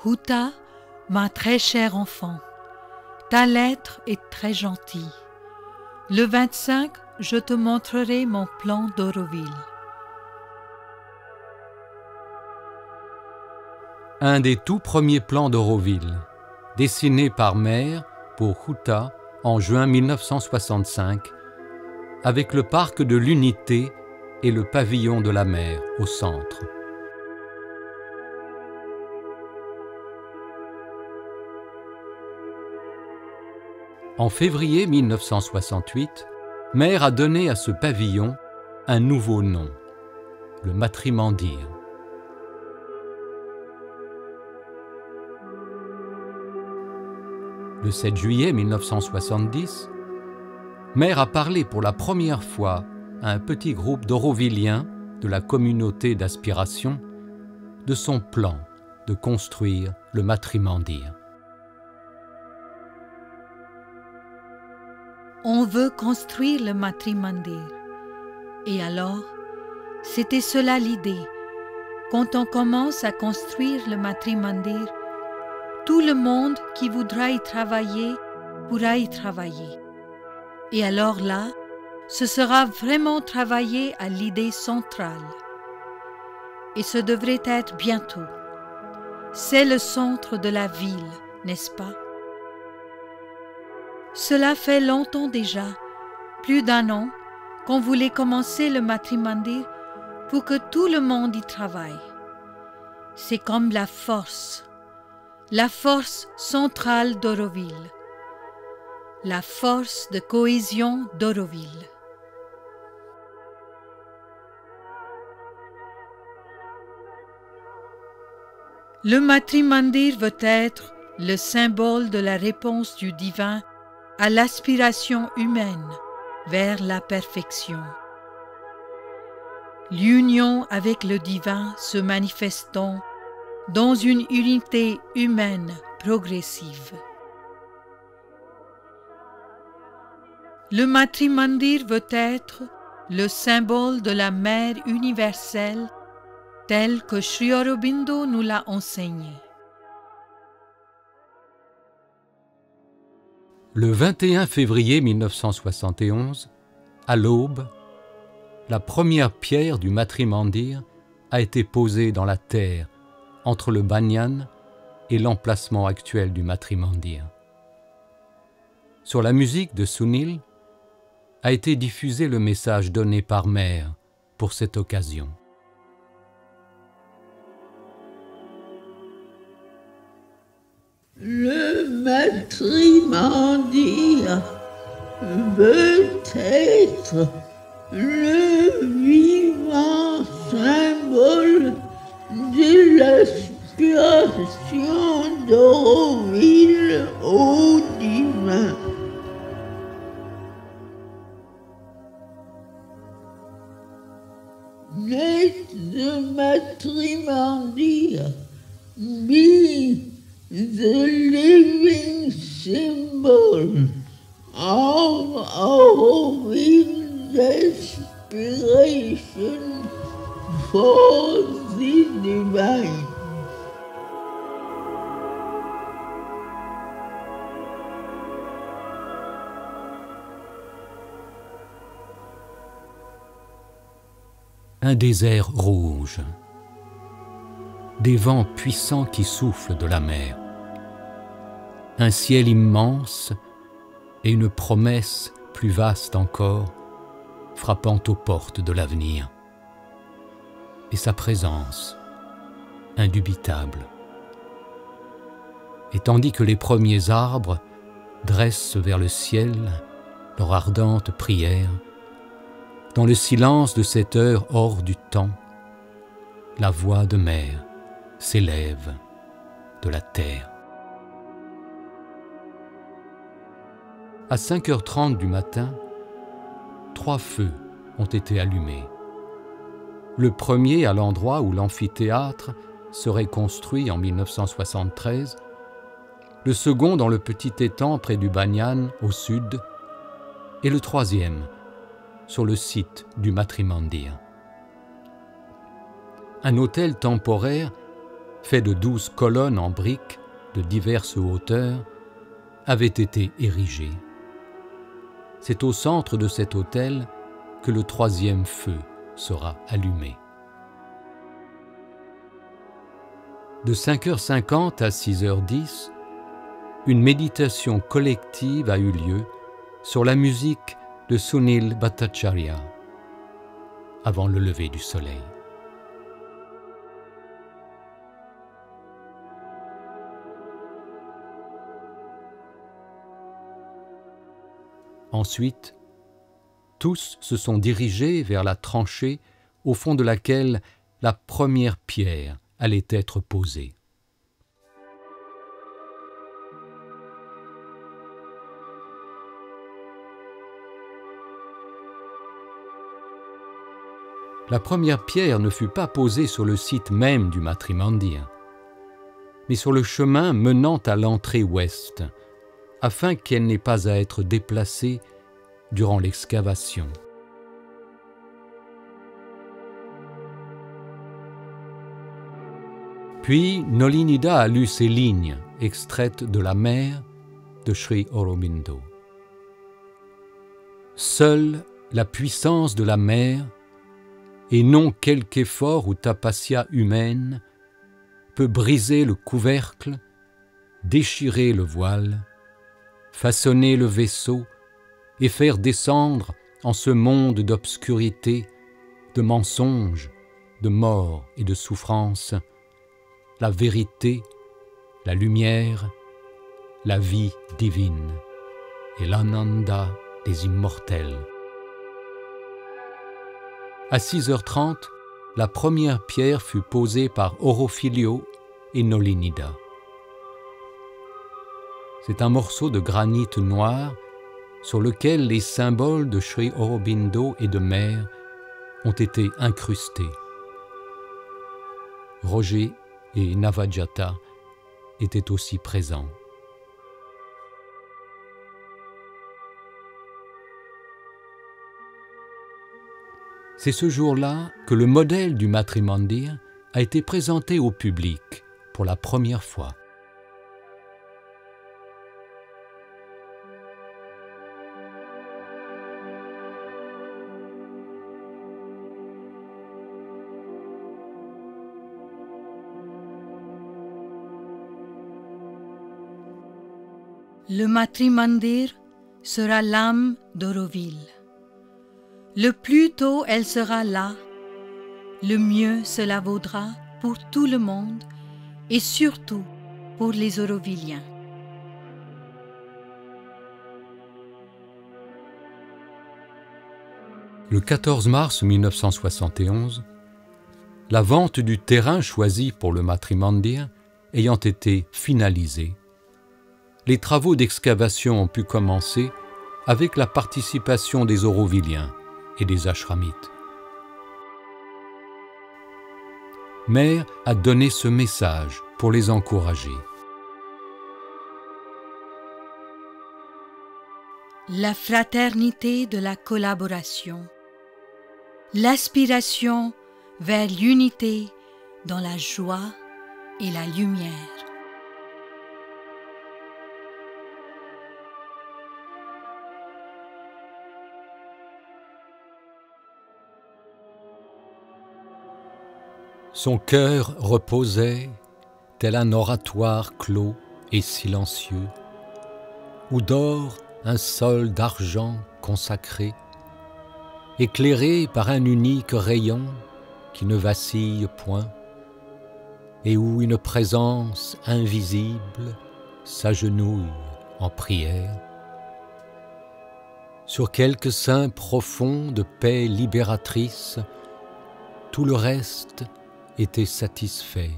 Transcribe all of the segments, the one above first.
Huta, ma très chère enfant, ta lettre est très gentille. Le 25, je te montrerai mon plan d'Auroville. Un des tout premiers plans d'Auroville, dessiné par Mère pour Huta en juin 1965, avec le parc de l'Unité et le pavillon de la mer au centre. En février 1968, Mère a donné à ce pavillon un nouveau nom, le Matrimandir. Le 7 juillet 1970, Mère a parlé pour la première fois à un petit groupe d'Aurovilliens de la communauté d'aspiration de son plan de construire le Matrimandir. On veut construire le Matrimandir. Et alors, c'était cela l'idée. Quand on commence à construire le Matrimandir, tout le monde qui voudra y travailler pourra y travailler. Et alors là, ce sera vraiment travailler à l'idée centrale. Et ce devrait être bientôt. C'est le centre de la ville, n'est-ce pas? Cela fait longtemps déjà, plus d'1 an, qu'on voulait commencer le Matrimandir pour que tout le monde y travaille. C'est comme la force centrale d'Auroville, la force de cohésion d'Auroville. Le Matrimandir veut être le symbole de la réponse du divin à l'aspiration humaine vers la perfection. L'union avec le divin se manifestant dans une unité humaine progressive. Le Matrimandir veut être le symbole de la mère universelle tel que Sri Aurobindo nous l'a enseigné. Le 21 février 1971, à l'aube, la première pierre du Matrimandir a été posée dans la terre entre le banyan et l'emplacement actuel du Matrimandir. Sur la musique de Sunil a été diffusé le message donné par Mère pour cette occasion. Le Matrimandir veut être le vivant symbole de l'aspiration d'Auroville au divin. Let the Matrimandir be the living symbol of Auroville's aspiration for the divine. Un désert rouge, des vents puissants qui soufflent de la mer, un ciel immense et une promesse plus vaste encore frappant aux portes de l'avenir, et sa présence indubitable. Et tandis que les premiers arbres dressent vers le ciel leur ardente prière, dans le silence de cette heure hors du temps, la voix de Mère s'élève de la terre. À 5h30 du matin, 3 feux ont été allumés. Le premier à l'endroit où l'amphithéâtre serait construit en 1973, le second dans le petit étang près du banyan au sud, et le troisième sur le site du Matrimandir. Un hôtel temporaire fait de 12 colonnes en briques de diverses hauteurs, avait été érigé. C'est au centre de cet autel que le 3e feu sera allumé. De 5h50 à 6h10, une méditation collective a eu lieu sur la musique de Sunil Bhattacharya, avant le lever du soleil. Ensuite, tous se sont dirigés vers la tranchée au fond de laquelle la première pierre allait être posée. La première pierre ne fut pas posée sur le site même du Matrimandir, mais sur le chemin menant à l'entrée ouest, afin qu'elle n'ait pas à être déplacée durant l'excavation. Puis Nolinida a lu ces lignes extraites de la Mère de Sri Aurobindo. Seule la puissance de la Mère, et non quelque effort ou tapasya humaine, peut briser le couvercle, déchirer le voile, façonner le vaisseau et faire descendre en ce monde d'obscurité, de mensonges, de mort et de souffrance, la vérité, la lumière, la vie divine et l'ananda des immortels. À 6h30, la première pierre fut posée par Orofilio et Nolinida. C'est un morceau de granit noir sur lequel les symboles de Sri Aurobindo et de Mère ont été incrustés. Roger et Navajata étaient aussi présents. C'est ce jour-là que le modèle du Matrimandir a été présenté au public pour la première fois. Le Matrimandir sera l'âme d'Auroville. Le plus tôt elle sera là, le mieux cela vaudra pour tout le monde et surtout pour les Aurovilliens. Le 14 mars 1971, la vente du terrain choisi pour le Matrimandir ayant été finalisée, les travaux d'excavation ont pu commencer avec la participation des Aurovilliens et des ashramites. Mère a donné ce message pour les encourager. La fraternité de la collaboration, l'aspiration vers l'unité dans la joie et la lumière. Son cœur reposait, tel un oratoire clos et silencieux, où dort un sol d'argent consacré, éclairé par un unique rayon qui ne vacille point, et où une présence invisible s'agenouille en prière. Sur quelque sein profond de paix libératrice, tout le reste était satisfait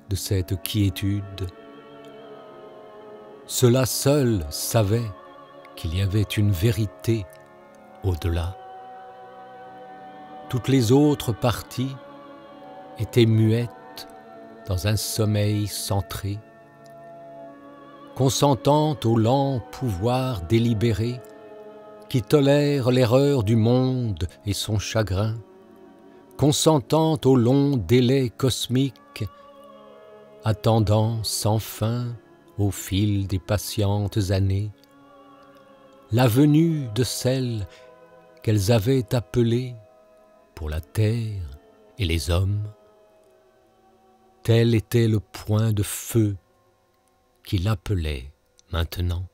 de cette quiétude. Ceux-là seuls savaient qu'il y avait une vérité au-delà. Toutes les autres parties étaient muettes dans un sommeil centré, consentant au lent pouvoir délibéré qui tolère l'erreur du monde et son chagrin, consentant au long délai cosmique attendant sans fin au fil des patientes années la venue de celle qu'elles avaient appelée pour la terre et les hommes. Tel était le point de feu qui l'appelait maintenant.